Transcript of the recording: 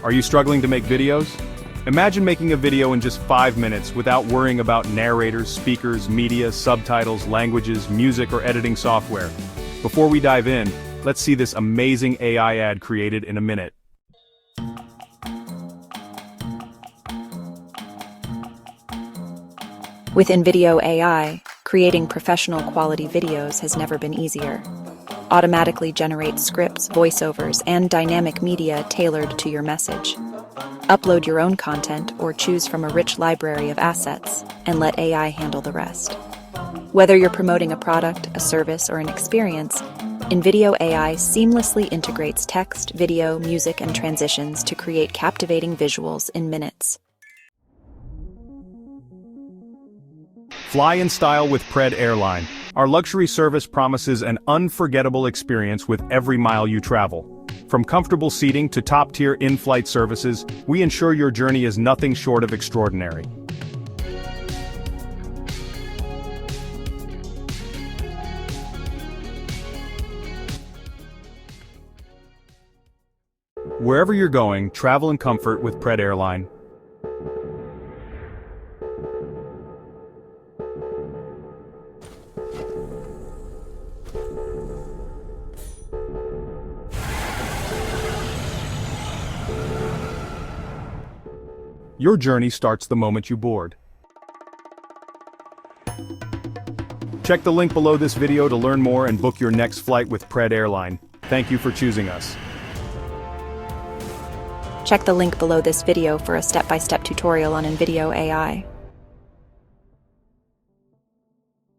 Are you struggling to make videos? Imagine making a video in just 5 minutes without worrying about narrators, speakers, media, subtitles, languages, music, or editing software. Before we dive in, let's see this amazing AI ad created in a minute. With InVideo AI, creating professional quality videos has never been easier. Automatically generate scripts, voiceovers, and dynamic media tailored to your message. Upload your own content or choose from a rich library of assets, and let AI handle the rest. Whether you're promoting a product, a service, or an experience, InVideo AI seamlessly integrates text, video, music, and transitions to create captivating visuals in minutes. Fly in style with Airline. Our luxury service promises an unforgettable experience with every mile you travel. From comfortable seating to top-tier in-flight services, we ensure your journey is nothing short of extraordinary. Wherever you're going, travel in comfort with Airline. Your journey starts the moment you board. Check the link below this video to learn more and book your next flight with Airline. Thank you for choosing us. Check the link below this video for a step-by-step tutorial on InVideo AI.